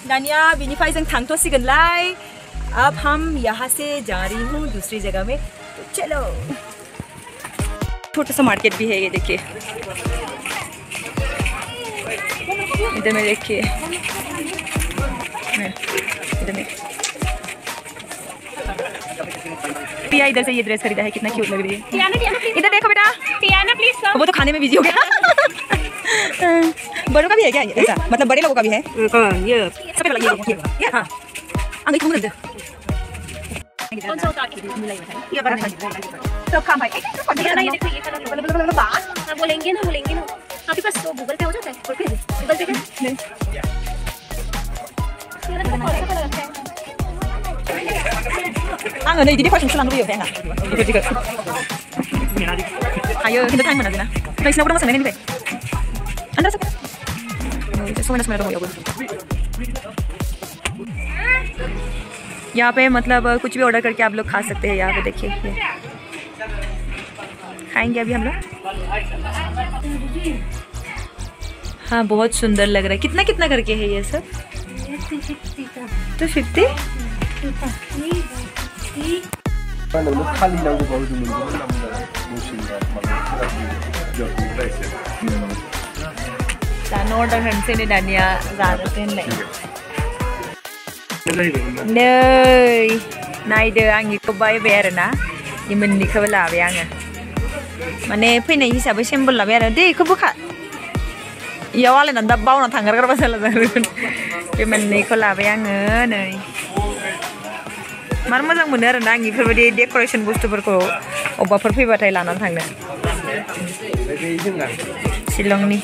दानिया बिनिफ्राय जों थांथ'सिगोनलाय। अब हम यहाँ से जा रही हूँ दूसरी जगह में, तो चलो। छोटा सा मार्केट भी है, ये देखिए। इधर में देखिए, इधर में पिया इधर से ये ड्रेस खरीदा है, कितना क्यूट लग रही है। इधर देखो बेटा, टियाना प्लीज। वो तो खाने में बिजी हो गया। बड़ों का भी है क्या ऐसा? मतलब बड़े लोगों का भी है ये सब वाला ये हाँ अंगली घूम दे। कौन सा उतार के ये बड़ा है तो काम है। टियाना ये देखो, ये कलर बात बोलेंगे ना आपके पास तो गूगल पे हो जाता है। गूगल पे नहीं ang ini jadi fashion selang dulu ya enggak itu juga ayo kita time mana dina guys na udah masuk ini anda सब सोना मेरा हो गया। यहाँ पे मतलब कुछ भी ऑर्डर करके आप लोग खा सकते हैं। यहाँ पे देखिए खाएंगे अभी हम लोग। हाँ बहुत सुंदर लग रहा है। कितना कितना करके है ये सब? 250 order hanse ni Dania zaten lai nei nai de angi ko bai ber na imen ni ko la be anga mane pheinai hisabai symbol la be ara de ko bukha yawale nan da baw na thangar gar basala zarun imen ni ko la be anga nei mar mojang mono ara na angi berbadi decoration bustuforko obbafor feibatai lana thangno Shillongni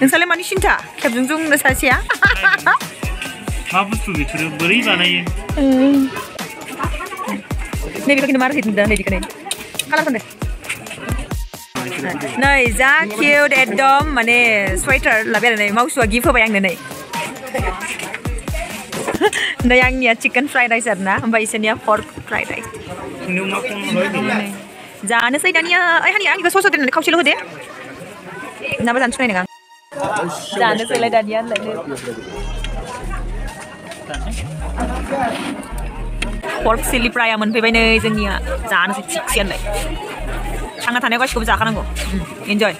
नोंसालाय मानि सिन्था खेबजों जोंनो सासेया मा बुस्थु बिसोरो बोरै बानायो नैबेखौ किन्तु मार होदों नैबेखौ नै कालार फोनदो नै जा किउट एकदम माने स्वेटार लाबाय आरो नै मावसुआ गिफ्ट होबाय आंनो नै नै आंनिया चिकेन फ्राइड राइस आरो ना ओमफ्राय इसोरनिया पर्क फ्राइड राइस जानोसै दानिया ओइ हानि आंनिखौ सस होदेरनानै खावसेल' होदे नाबा जानो सुनाय नङा जानो सोलाय दानिया पर्क चिलि फ्राया मोनफैबाय नै जोंनिया जानोसै थिगसेयानो थांना थानायाव गासिखौबो जाखानांगौ एन्जय।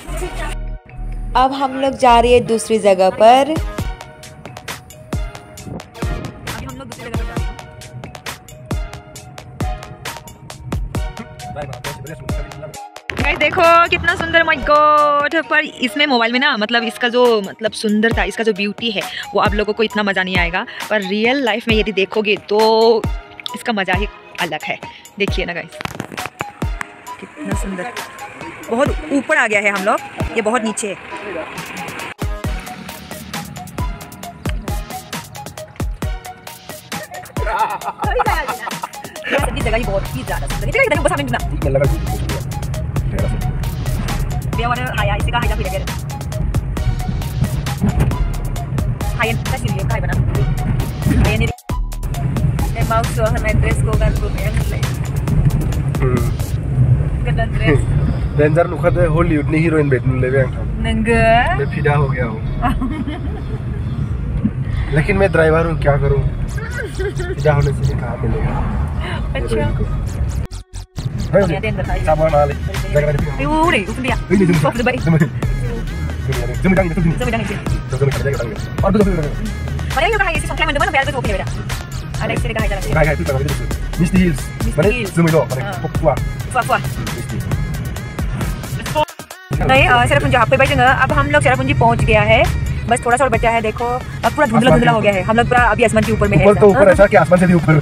अब हम लोग जा रहे हैं दूसरी जगह पर। देखो कितना सुंदर, माय गॉड। पर इसमें मोबाइल में ना मतलब इसका जो मतलब सुंदरता, इसका जो ब्यूटी है वो आप लोगों को इतना मज़ा नहीं आएगा, पर रियल लाइफ में यदि देखोगे तो इसका मज़ा ही अलग है। देखिए ना गाइस कितना सुंदर। बहुत ऊपर आ गया है हम लोग, ये बहुत नीचे है। जगह ही बहुत ही ज़्यादा सुंदर है। Dia warna haya isi kah haya pilih kan? Haya kita sini yang kah mana? Haya ni. Mau suah nak dress ko kan tu yang ni. Kedan dress. Ranger लुका तो हॉलीवुड ने हीरोइन बैठने ले गया। नंगा? मैं फिदा हो गया हूँ। लेकिन मैं ड्राइवर हूँ, क्या करूँ? फिदा होने से भी कहाँ मिलेगा? अच्छा। Sabar Ali. Jangan ada. Ini dia. Ini dia. Jom dang itu. Or betul. Mana yang kah isi sampai mana biar betul beda. Ada isi kah jalan. Kah itu tangan itu. Misty Hills. Mana zoom itu. Mana Papua. नहीं Cherrapunji half पे बैठे हैं। अब हम लोग चेरापूंजी पहुंच गया है, बस थोड़ा सा और बचा है। देखो अब पूरा धुंधला हो गया है। हम लोग पूरा अभी आसमान के ऊपर में है। ऊपर तो ऊपर ऐसा कि आसमान से भी ऊपर।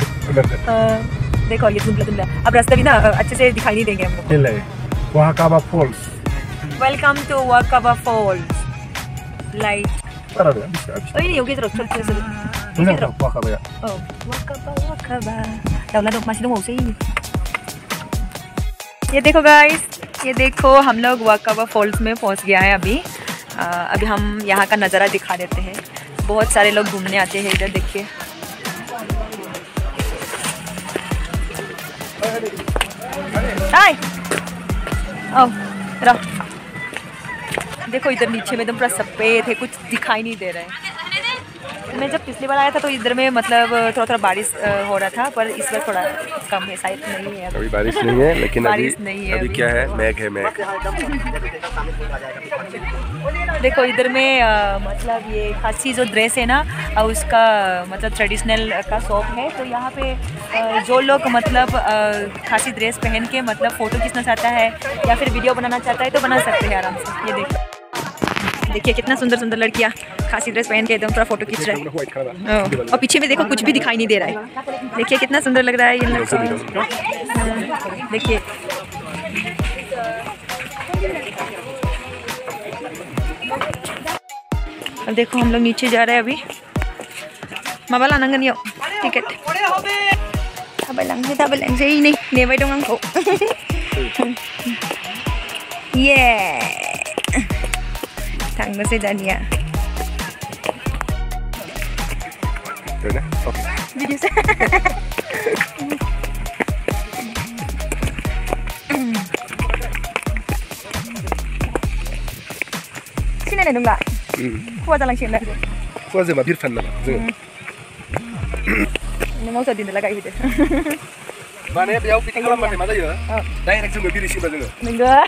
देखो ये धुंधला अब रास्ता भी ना अच्छे से दिखाई नहीं देंगे हमको। Wakaba Falls. Welcome to Wakaba Falls. लाइट ini yogi terus Wakaba ya oh Wakaba दाउला दो masih dong sih। ये देखो गाइस, ये देखो हम लोग वाकाबा फॉल्स में पहुंच गया है। अभी हम यहाँ का नज़ारा दिखा देते हैं। बहुत सारे लोग घूमने आते हैं इधर। देखिए हाय ओ रहा। देखो इधर नीचे में एकदम पूरा सफेद है, कुछ दिखाई नहीं दे रहा है। मैं जब पिछली बार आया था तो इधर में मतलब थोड़ा थोड़ा बारिश हो रहा था, पर इस बार थोड़ा कम है, शायद नहीं है अभी बारिश नहीं है, लेकिन बारिश नहीं है अभी क्या है, मैग है मैग। देखो इधर में मतलब ये खासी जो ड्रेस है ना, उसका मतलब ट्रेडिशनल का शॉप है। तो यहाँ पे जो लोग मतलब खासी ड्रेस पहन के मतलब फ़ोटो खींचना चाहता है या फिर वीडियो बनाना चाहता है तो बना सकते हैं आराम से। ये देखिए कितना सुंदर सुंदर लड़कियाँ खासी ड्रेस पहन के एकदम पूरा फोटो खींच रहे हैं। और पीछे में देखो कुछ भी दिखाई नहीं दे रहा है। देखिए कितना सुंदर लग रहा है ये लड़का। देखिए अब देखो हम लोग नीचे जा रहे हैं अभी। माबाला नंगन यो ticket tabalang sa ini nebay dong ang ko. Yeah, thằng nó sẽ đàn nhá. Rồi nè, ok. Video sa. Sini nih dong lah. Kuat dalang sini. Kuat sih, mabir fan lah. Ini mau sedih nih lagi gitu. Mana ya, biar pitang malam mana ya? Direct zoom mabir sini baca. Enggak.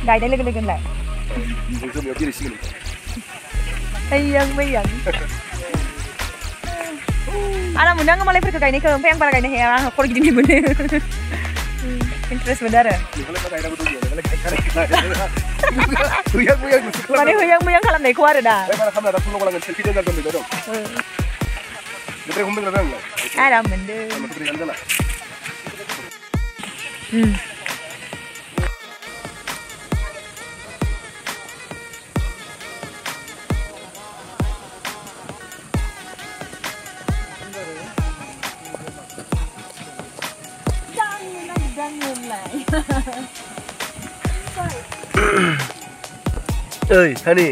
Gak ada lagi lah. Zoom mabir sini. Mayang. Anak muda nggak malah pergi kayak ini ke yang para kayak ini ya, aku lagi gini bener. Interest benar. Mana huyang kalam naik keluar dah. Ada bener. Ơi, honey.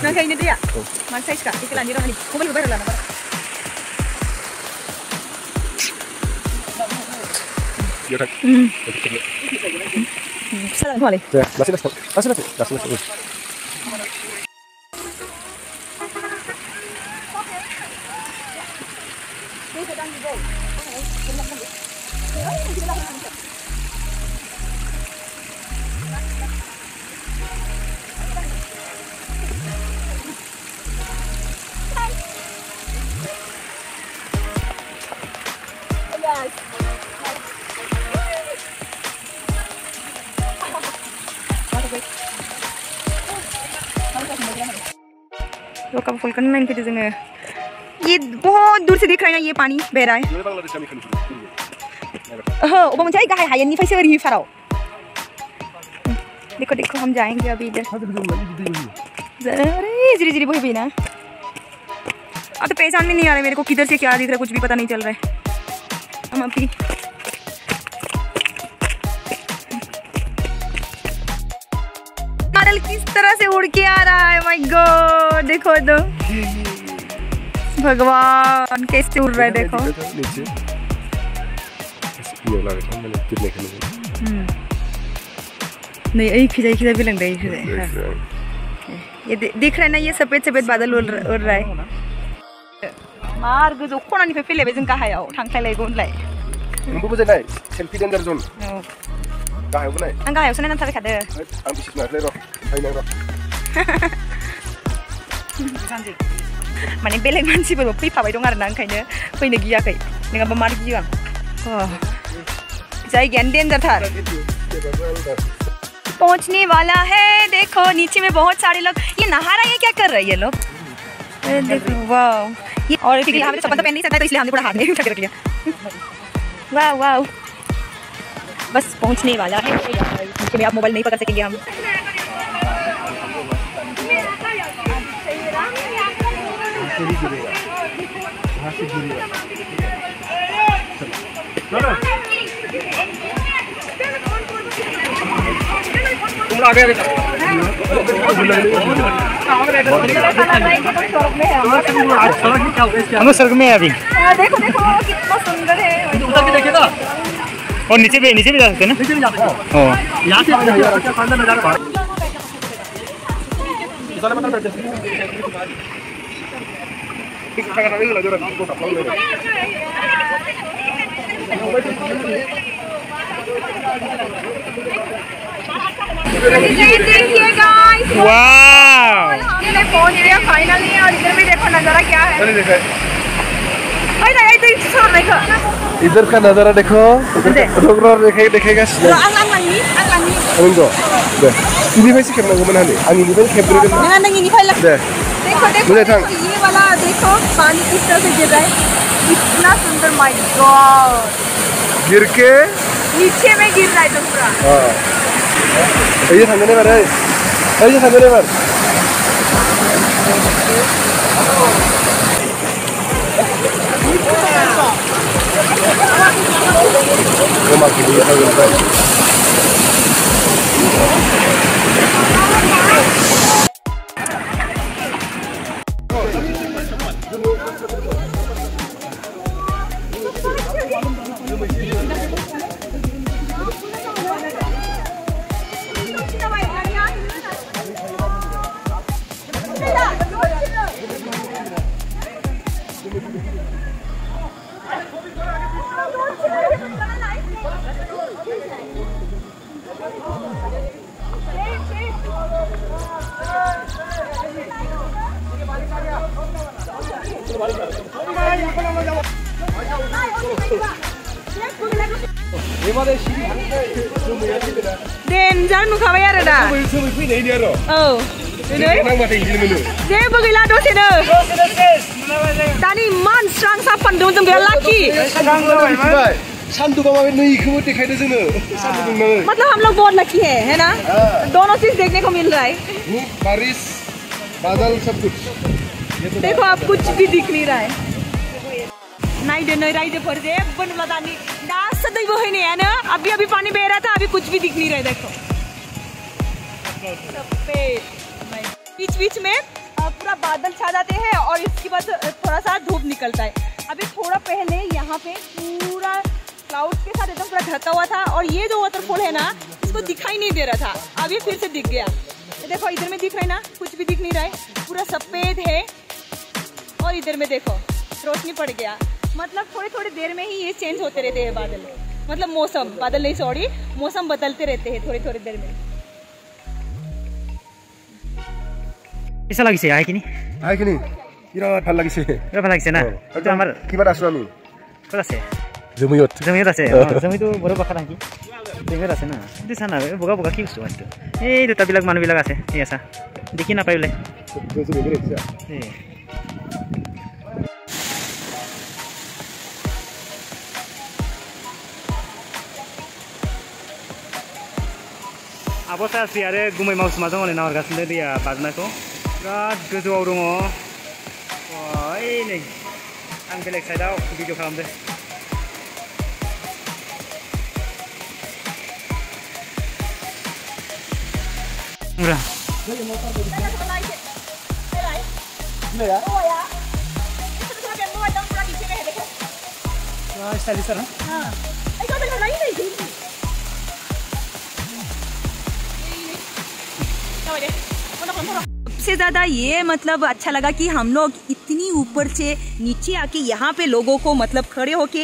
Nah kayak ini dia. Mana size kak? Iklan di rumah nih. Kumpul bayar lah. Yo tak. Salam kali. Ya, masih. तो कब full करना इनके जगह ये बहुत दूर से दिख रहा है ना, ये पानी बह रहा है। हाँ, वो मुझे कहा है ये नहीं फैसे वही फराओ। देखो हम जाएंगे अभी इधर। अरे जीरी वही भी ना। अब तो पहचान में नहीं आ रहा है मेरे को, किधर से क्या दिख रहा है कुछ भी पता नहीं चल रहा है। हम अभी बादल किस तरह से उड़ के आ रहा है, माय गॉड देखो तो भगवान कैसे उड़ रहा है देखो। नहीं एक खिजा भी लग रहा है। ये दिख रहा है ना, ये सफेद बादल उड़ रहा है। मार गोजौ खनानिफ्राय फैलायबाय जों गाहायाव थांखायलायगौ होनलाय। नोंबो बुजायनाय सेल्फि डेन्जार जन। गाहायावबो नाय। आं गाहायावसो नायनानै थाबायखादो। आं बिसिक नायलाय र'। फायनाय र'। माने बेलेग मानसिफोरबो फैफाबाय दं आरोना, ओंखायनो फैनो गियाखै, नङाबा मार गियो आं। जायगायानो डेन्जारथार। पहुंचने वाला है, देखो नीचे में बहुत सारे लोग। ये नहा रहा है, क्या कर रहे हैं ये लोग? देखो वाह। और क्योंकि यहाँ पे चप्पल तो पहन नहीं सकता, तो इसलिए हमने पूरा हाथ में उठा के रख लिया। वाह बस पहुंचने वाला है। नीचे में आप मोबाइल नहीं पकड़ सकेंगे हम। हम स्वर्ग में है अभी। देखो कितना सुंदर है। और नीचे भी जा सकते हैं ना? नीचे भी जा सकते हैं। यहाँ से अंदर नजारा बाहर देखिए गाइस, हमने पहुंच गए फाइनली। और इधर भी देखो नजारा क्या है। इधर का नजारा देखो। देखेगा ini pasti kena kemana nih? Angin ini pasti keburu kan? देखो देखो देखो, ये वाला देखो पानी किस तरह से गिर रहा है, इतना सुंदर। माय गॉड, गिर के नीचे में गिर रहा है तो पूरा। हाँ, ये संगने पर है, ये संगने पर। वो मार्केट ये संगने पर। Danger nukabai ada dah. Oh, ini. Dia begila dosnya. Tadi man serang sapan dong dia laki. मतलब हम लोग बहुत लकी है ना? दोनों चीज देखने को मिल रहा है। बारिश, बादल, सब कुछ। देखो आप कुछ भी दिख नहीं रहा है। नहीं राइड पर दे बनला दानी दास सदै बहने है ना। अभी पानी बह रहा था, अभी कुछ भी दिख नहीं रहा है। देखो बीच में पूरा बादल छा जाते हैं और इसके बाद थोड़ा सा धूप निकलता है। अभी थोड़ा पहले यहाँ पे पूरा क्लाउड के साथ एकदम पूरा ढका हुआ था और ये जो वाटरफॉल है ना, इसको दिखाई नहीं दे रहा था, अभी फिर से दिख गया। देखो इधर में दिख रहा है ना, कुछ भी दिख नहीं रहा है, पूरा सफेद है। और इधर में देखो रोशनी पड़ गया। मतलब थोड़ी देर में ही ये चेंज होते रहते हैं बादल, मतलब मौसम, बादल नहीं सॉरी, मौसम बदलते रहते हैं थोड़ी देर में। कैसा लगिছে आए कि नहीं? बिराद ভাল লাগিছে। बिराद ভাল লাগিছে ना? तो हमार কিবাত আছো আমি। ক'ত আছে? জমিয়ত আছে। জমিটো বড় কথা নাকি? জমিয়ত আছে না? কিন্তু চানা বগা কি বস্তু আছে? এই দুটাবিলাক মানুহবিলাক আছে। এই আছা দেখি নাপাই বোলে। Abos asli ada gumai mau semacam mana nawar gas sendiri ya padna ko. Gad gojo orang oh. Wah ini, ang belak saya dah video kalam deh. Murah. Ya? Oh ya. Itu tuh kan buat dong lagi sini deh. Wah, stylish kan? हाँ. Itu ada lagi nih. सबसे ज़्यादा ये मतलब अच्छा लगा कि हम लोग इतनी ऊपर से नीचे आके यहाँ पे लोगों को मतलब खड़े होके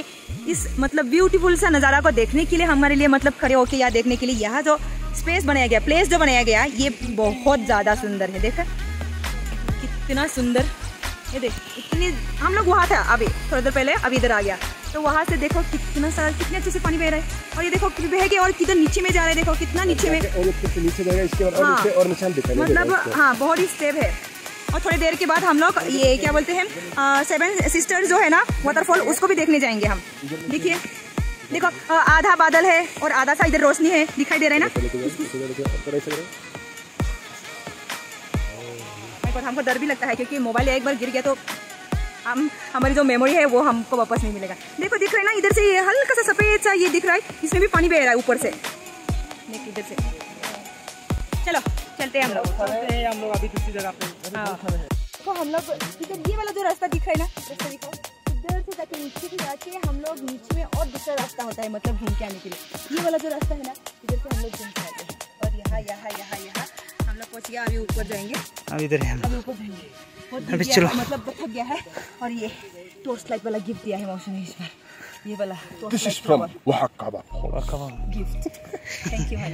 इस मतलब ब्यूटीफुल सा नज़ारा को देखने के लिए, हमारे लिए मतलब खड़े होके या देखने के लिए यहाँ जो स्पेस बनाया गया, प्लेस जो बनाया गया, ये बहुत ज़्यादा सुंदर है। देखा कितना सुंदर, ये देख इतनी, हम लोग वहाँ था अभी थोड़ी देर पहले, अभी इधर आ गया तो वहाँ से देखो कितना सारा, कितने अच्छे से पानी बह रहा है। और ये देखो बह गया और किधर नीचे में जा रहा है, देखो कितना नीचे में, और निशान दिखा, मतलब हाँ बहुत ही स्टेप है। और थोड़ी देर के बाद हम लोग ये क्या बोलते हैं 7 सिस्टर्स जो है ना वाटरफॉल, उसको भी देखने जाएंगे हम। देखिए देखो आधा बादल है और आधा सा इधर रोशनी है, दिखाई दे रहा है ना। हमको डर भी लगता है क्योंकि मोबाइल एक बार गिर गया तो हमारी जो मेमोरी है वो हमको वापस नहीं मिलेगा। देखो दिख रहा है ना इधर से, ये हल्का सा सफेद सा ये दिख रहा है, इसमें भी पानी बह रहा है ऊपर से। देख इधर से, चलो चलते हैं हम लोग अभी दूसरी जगह पे। तो हम लोग इधर ये वाला जो रास्ता दिख रहा है ना, रास्ता दिखो, इधर से जाके नीचे से जाके हम लोग नीचे में और दूसरा रास्ता होता है मतलब घूम के आने के लिए। ये वाला जो रास्ता है ना, इधर से हम लोग घूम के आते हैं। और यहाँ हम लोग पहुँच गया। अभी ऊपर जाएंगे, अभी इधर है, अभी ऊपर जाएंगे। बहुत अभी गिर चलो। गया है, मतलब थक गया है। और ये टॉर्च लाइट वाला गिफ्ट दिया है मौसी ने इस बार, ये वाला This is from Oaxaca. Gift. Thank you भाई।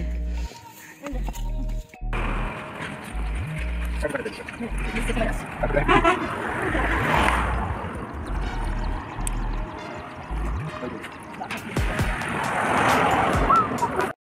Everybody.